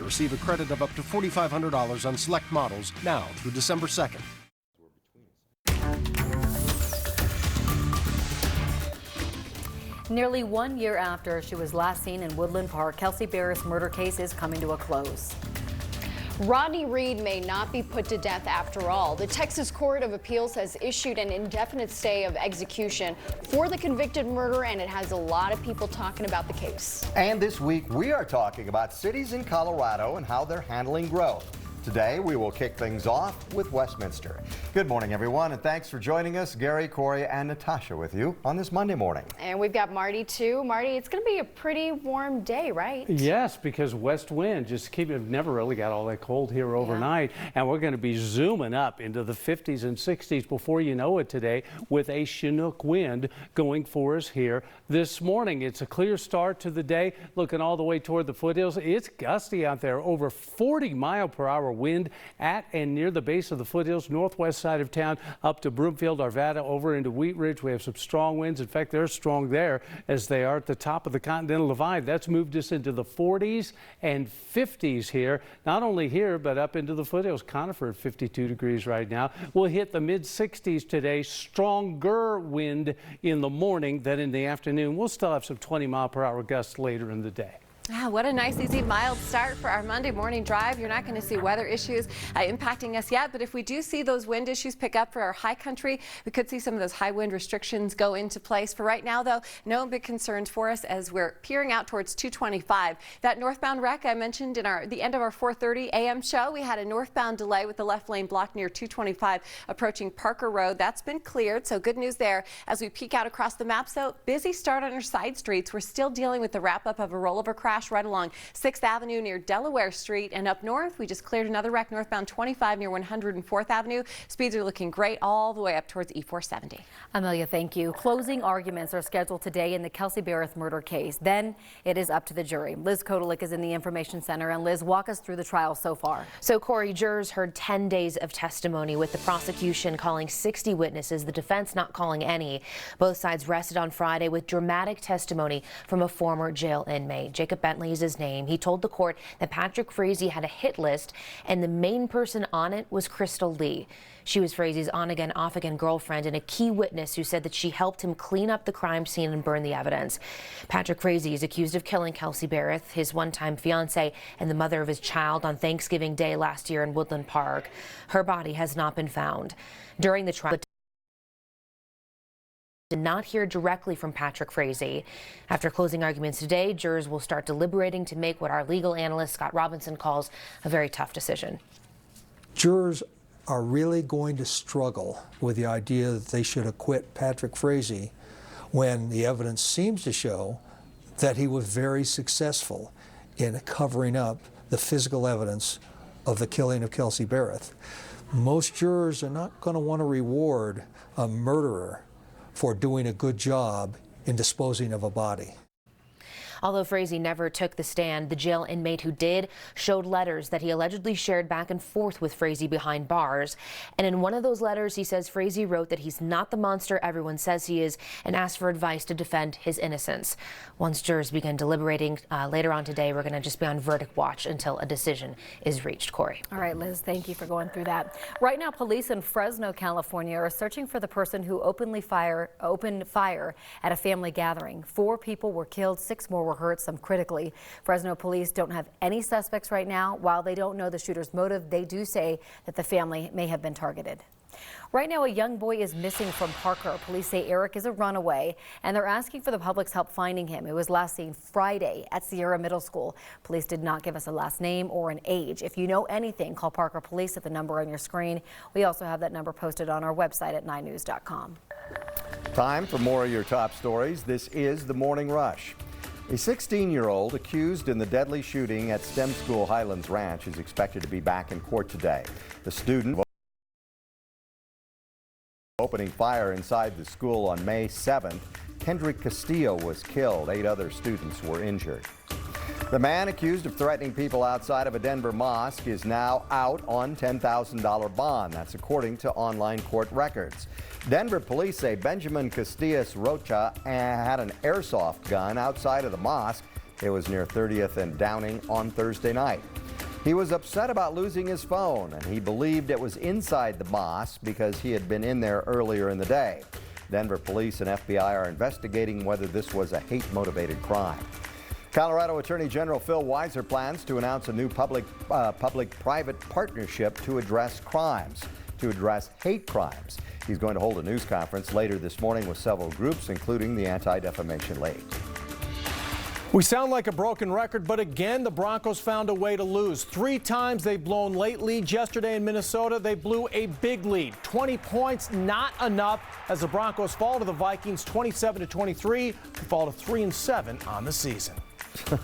receive a credit of up to $4,500 on select models now through December 2nd. Nearly 1 year after she was last seen in Woodland Park, Kelsey Berreth's murder case is coming to a close. Rodney Reed may not be put to death after all. The Texas Court of Appeals has issued an indefinite stay of execution for the convicted murderer, and it has a lot of people talking about the case. And this week we are talking about cities in Colorado and how they're handling growth. Today, we will kick things off with Westminster. Good morning, everyone, and thanks for joining us. Gary, Corey, and Natasha with you on this Monday morning. And we've got Marty, too. Marty, it's going to be a pretty warm day, right? Yes, because west wind never really got all that cold here overnight. Yeah. And we're going to be zooming up into the 50s and 60s before you know it today with a Chinook wind going for us here this morning. It's a clear start to the day, looking all the way toward the foothills. It's gusty out there, over 40-mile-per-hour wind at and near the base of the foothills, northwest side of town, up to Broomfield, Arvada, over into Wheat Ridge. We have some strong winds. In fact, they're strong there as they are at the top of the Continental Divide. That's moved us into the 40s and 50s here. Not only here, but up into the foothills. Conifer at 52 degrees right now. We'll hit the mid-60s today. Stronger wind in the morning than in the afternoon. We'll still have some 20-mile-per-hour gusts later in the day. Ah, what a nice, easy, mild start for our Monday morning drive. You're not going to see weather issues impacting us yet, but if we do see those wind issues pick up for our high country, we could see some of those high wind restrictions go into place. For right now, though, no big concerns for us as we're peering out towards 225. That northbound wreck I mentioned in the end of our 4:30 a.m. show, we had a northbound delay with the left lane blocked near 225 approaching Parker Road. That's been cleared, so good news there. As we peek out across the maps, though, busy start on our side streets. We're still dealing with the wrap-up of a rollover crash right along 6th Avenue near Delaware Street, and up north we just cleared another wreck northbound 25 near 104th Avenue. Speeds are looking great all the way up towards E470. Amelia, thank you. Closing arguments are scheduled today in the Kelsey Berreth murder case. Then it is up to the jury. Liz Kotelik is in the Information Center, and Liz, walk us through the trial so far. So, Corey, jurors heard 10 days of testimony, with the prosecution calling 60 witnesses, the defense not calling any. Both sides rested on Friday with dramatic testimony from a former jail inmate. Jacob Bentley is his name. He told the court that Patrick Frazee had a hit list, and the main person on it was Krystal Lee. She was Frazee's on-again, off-again girlfriend and a key witness who said that she helped him clean up the crime scene and burn the evidence. Patrick Frazee is accused of killing Kelsey Berreth, his one-time fiancée, and the mother of his child on Thanksgiving Day last year in Woodland Park. Her body has not been found. During the trial, did not hear directly from Patrick Frazee. After closing arguments today, jurors will start deliberating to make what our legal analyst Scott Robinson calls a very tough decision. Jurors are really going to struggle with the idea that they should acquit Patrick Frazee when the evidence seems to show that he was very successful in covering up the physical evidence of the killing of Kelsey Berreth. Most jurors are not going to want to reward a murderer for doing a good job in disposing of a body. Although Frazee never took the stand, the jail inmate who did showed letters that he allegedly shared back and forth with Frazee behind bars. And in one of those letters, he says Frazee wrote that he's not the monster everyone says he is and asked for advice to defend his innocence. Once jurors begin deliberating later on today, we're going to just be on verdict watch until a decision is reached. Corey. All right, Liz, thank you for going through that. Right now, police in Fresno, California are searching for the person who opened fire at a family gathering. 4 people were killed, 6 more were hurt, some critically. Fresno police don't have any suspects right now. While they don't know the shooter's motive, they do say that the family may have been targeted. Right now, a young boy is missing from Parker. Police say Eric is a runaway, and they're asking for the public's help finding him. He was last seen Friday at Sierra Middle School. Police did not give us a last name or an age. If you know anything, call Parker Police at the number on your screen. We also have that number posted on our website at 9news.com. Time for more of your top stories. This is the Morning Rush. A 16-year-old accused in the deadly shooting at STEM School Highlands Ranch is expected to be back in court today. The student opening fire inside the school on May 7th, Kendrick Castillo was killed. 8 other students were injured. The man accused of threatening people outside of a Denver mosque is now out on $10,000 bond. That's according to online court records. Denver police say Benjamin Castillas Rocha had an airsoft gun outside of the mosque. It was near 30th and Downing on Thursday night. He was upset about losing his phone, and he believed it was inside the mosque because he had been in there earlier in the day. Denver police and FBI are investigating whether this was a hate-motivated crime. Colorado Attorney General Phil Weiser plans to announce a new public-private partnership to address hate crimes. He's going to hold a news conference later this morning with several groups, including the Anti-Defamation League. We sound like a broken record, but again, the Broncos found a way to lose. 3 times they've blown late leads. Yesterday in Minnesota, they blew a big lead. 20 points, not enough, as the Broncos fall to the Vikings 27-23. They fall to 3-7 on the season.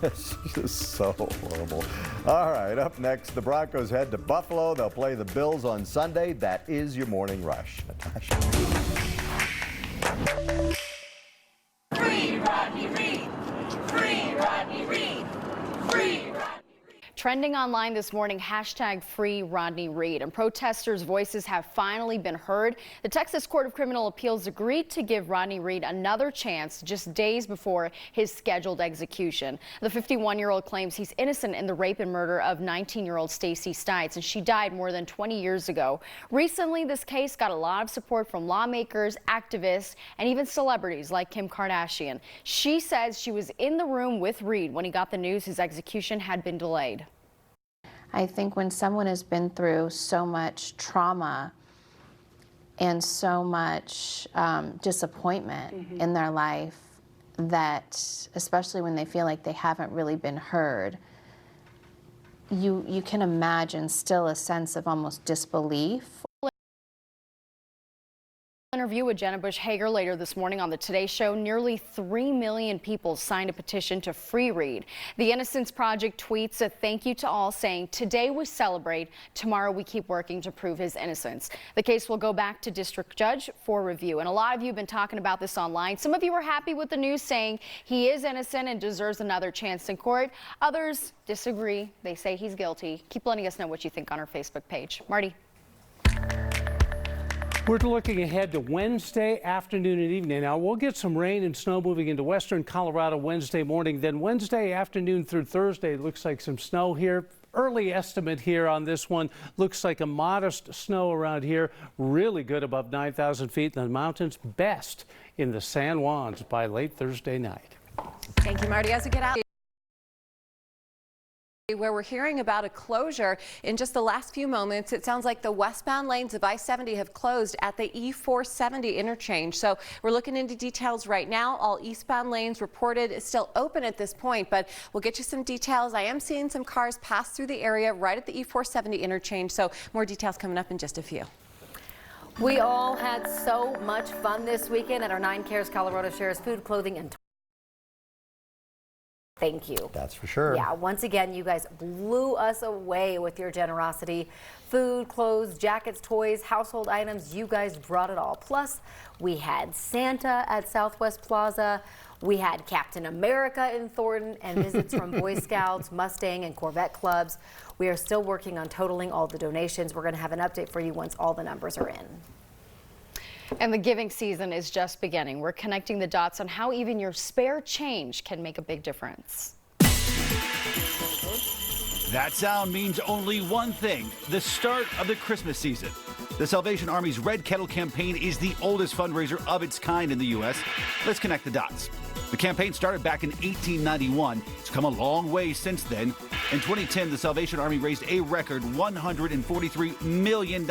It's just so horrible. All right, up next, the Broncos head to Buffalo. They'll play the Bills on Sunday. That is your Morning Rush. Natasha. Free Rodney Reed! Free Rodney Reed! Free Rodney Reed! Trending online this morning, hashtag Free Rodney Reed, and protesters' voices have finally been heard. The Texas Court of Criminal Appeals agreed to give Rodney Reed another chance just days before his scheduled execution. The 51-year-old claims he's innocent in the rape and murder of 19-year-old Stacy Stites, and she died more than 20 years ago. Recently, this case got a lot of support from lawmakers, activists, and even celebrities like Kim Kardashian. She says she was in the room with Reed when he got the news his execution had been delayed. I think when someone has been through so much trauma and so much disappointment in their life, that especially when they feel like they haven't really been heard, you can imagine still a sense of almost disbelief. Interview with Jenna Bush Hager later this morning on the Today Show. Nearly 3 million people signed a petition to free Reed. The Innocence Project tweets a thank you to all, saying, "Today we celebrate, tomorrow we keep working to prove his innocence." The case will go back to district judge for review. And a lot of you have been talking about this online. Some of you are happy with the news, saying he is innocent and deserves another chance in court. Others disagree. They say he's guilty. Keep letting us know what you think on our Facebook page. Marty. We're looking ahead to Wednesday afternoon and evening. Now, we'll get some rain and snow moving into western Colorado Wednesday morning. Then Wednesday afternoon through Thursday, looks like some snow here. Early estimate here on this one. Looks like a modest snow around here. Really good above 9,000 feet in the mountains. Best in the San Juans by late Thursday night. Thank you, Marty. As we get out, where we're hearing about a closure in just the last few moments, it sounds like the westbound lanes of I-70 have closed at the E470 interchange. So we're looking into details right now. All eastbound lanes reported still open at this point, but we'll get you some details. I am seeing some cars pass through the area right at the E470 interchange. So more details coming up in just a few. We all had so much fun this weekend at our NineCares Colorado shares food, clothing, and thank you. That's for sure. Yeah, once again, you guys blew us away with your generosity. Food, clothes, jackets, toys, household items, you guys brought it all. Plus, we had Santa at Southwest Plaza. We had Captain America in Thornton and visits from Boy Scouts, Mustang, and Corvette clubs. We are still working on totaling all the donations. We're going to have an update for you once all the numbers are in. And the giving season is just beginning. We're connecting the dots on how even your spare change can make a big difference. That sound means only one thing: the start of the Christmas season. The Salvation Army's Red Kettle campaign is the oldest fundraiser of its kind in the U.S. Let's connect the dots. The campaign started back in 1891. It's come a long way since then. In 2010, the Salvation Army raised a record $143 million.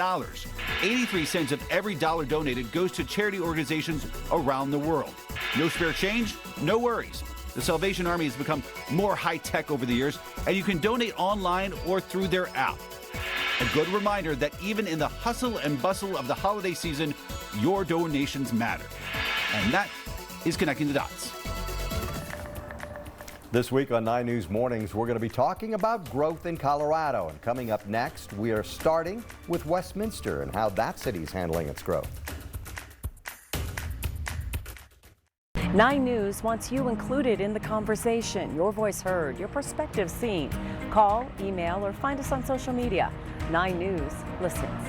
83 cents of every dollar donated goes to charity organizations around the world. No spare change? No worries. The Salvation Army has become more high-tech over the years, and you can donate online or through their app. A good reminder that even in the hustle and bustle of the holiday season, your donations matter. And that is Connecting the Dots. This week on 9 News Mornings, we're going to be talking about growth in Colorado. And coming up next, we are starting with Westminster and how that city's handling its growth. 9 News wants you included in the conversation, your voice heard, your perspective seen. Call, email, or find us on social media. 9 News listens.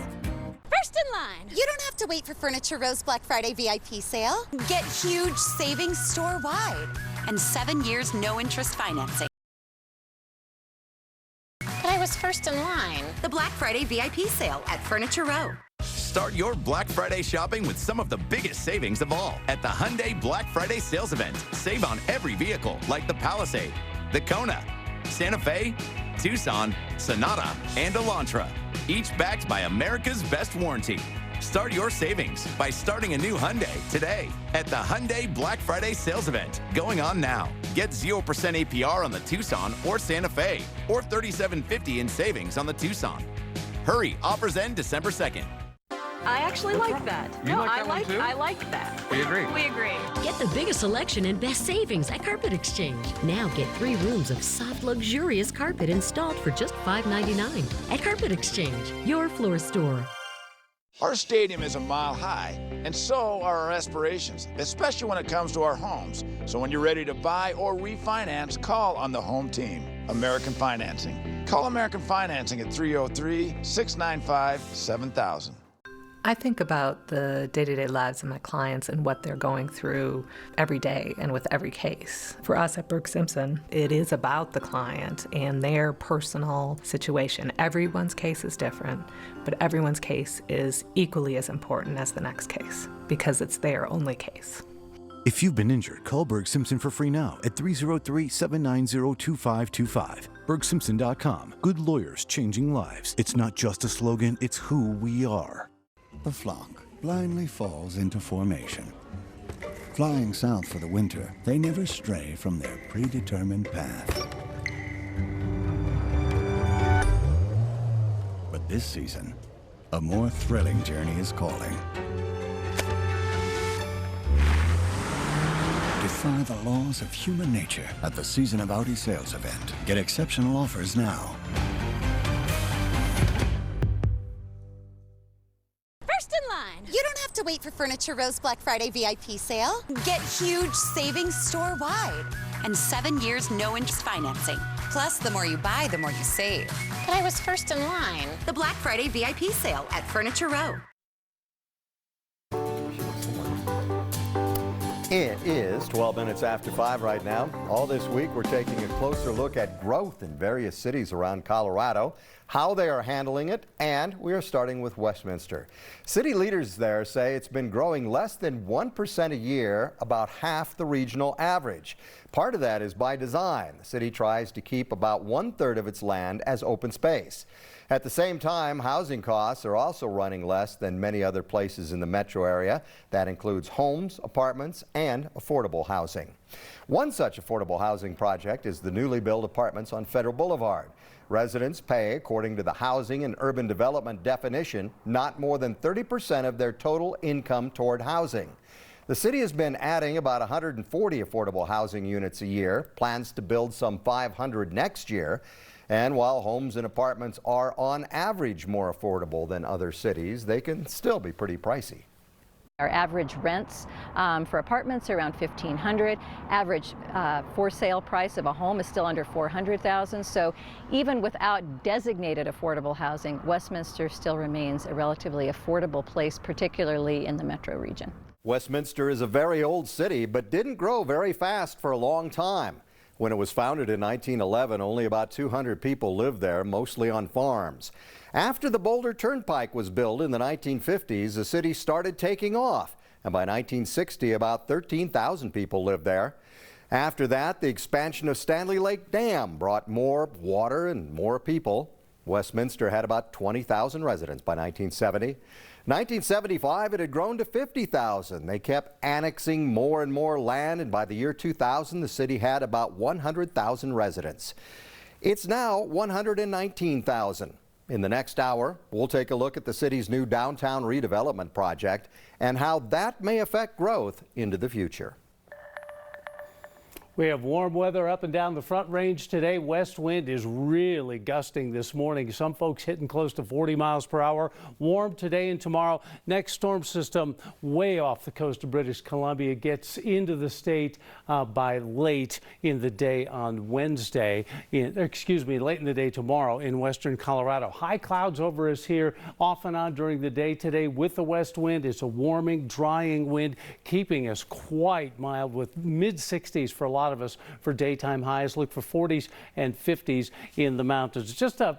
First in line. You don't have to wait for Furniture Row's Black Friday VIP sale. Get huge savings store-wide and 7 years no-interest financing. But I was first in line. The Black Friday VIP sale at Furniture Row. Start your Black Friday shopping with some of the biggest savings of all at the Hyundai Black Friday sales event. Save on every vehicle like the Palisade, the Kona, Santa Fe, Tucson, Sonata, and Elantra, each backed by America's best warranty. Start your savings by starting a new Hyundai today at the Hyundai Black Friday sales event going on now. Get 0% APR on the Tucson or Santa Fe or $3,750 in savings on the Tucson. Hurry, offers end December 2nd. I actually like that. You No, like I that one like too? I like that. We agree. We agree. Get the biggest selection and best savings at Carpet Exchange. Now get 3 rooms of soft, luxurious carpet installed for just $5.99 at Carpet Exchange, your floor store. Our stadium is a mile high, and so are our aspirations, especially when it comes to our homes. So when you're ready to buy or refinance, call on the home team, American Financing. Call American Financing at 303-695-7000. I think about the day-to-day lives of my clients and what they're going through every day and with every case. For us at Burke Simpson, it is about the client and their personal situation. Everyone's case is different, but everyone's case is equally as important as the next case because it's their only case. If you've been injured, call Burke Simpson for free now at 303-790-2525. BurkeSimpson.com. Good lawyers changing lives. It's not just a slogan, it's who we are. The flock blindly falls into formation. Flying south for the winter, they never stray from their predetermined path. But this season, a more thrilling journey is calling. Defy the laws of human nature at the Season of Audi sales event. Get exceptional offers now. You don't have to wait for Furniture Row's Black Friday VIP sale. Get huge savings store-wide. And 7 years no-interest financing. Plus, the more you buy, the more you save. But I was first in line. The Black Friday VIP sale at Furniture Row. It is 12 minutes after 5 right now. All this week, we're taking a closer look at growth in various cities around Colorado, how they are handling it, and we are starting with Westminster. City leaders there say it's been growing less than 1% a year, about half the regional average. Part of that is by design. The city tries to keep about 1/3 of its land as open space. At the same time, housing costs are also running less than many other places in the metro area. That includes homes, apartments, and affordable housing. One such affordable housing project is the newly built apartments on Federal Boulevard. Residents pay, according to the Housing and Urban Development definition, not more than 30% of their total income toward housing. The city has been adding about 140 affordable housing units a year, plans to build some 500 next year. And while homes and apartments are on average more affordable than other cities, they can still be pretty pricey. Our average rents for apartments are around $1,500. Average for sale price of a home is still under $400,000. So even without designated affordable housing, Westminster still remains a relatively affordable place, particularly in the metro region. Westminster is a very old city, but didn't grow very fast for a long time. When it was founded in 1911, only about 200 people lived there, mostly on farms. After the Boulder Turnpike was built in the 1950s, the city started taking off, and by 1960, about 13,000 people lived there. After that, the expansion of Stanley Lake Dam brought more water and more people. Westminster had about 20,000 residents by 1970. 1975, it had grown to 50,000. They kept annexing more and more land, and by the year 2000, the city had about 100,000 residents. It's now 119,000. In the next hour, we'll take a look at the city's new downtown redevelopment project and how that may affect growth into the future. We have warm weather up and down the Front Range today. West wind is really gusting this morning. Some folks hitting close to 40 miles per hour. Warm today and tomorrow. Next storm system way off the coast of British Columbia gets into the state by late in the day on Wednesday. Late in the day tomorrow in western Colorado. High clouds over us here off and on during the day today with the west wind. It's a warming, drying wind, keeping us quite mild with mid-60s for a lot lot of us for daytime highs. Look for 40s and 50s in the mountains. Just a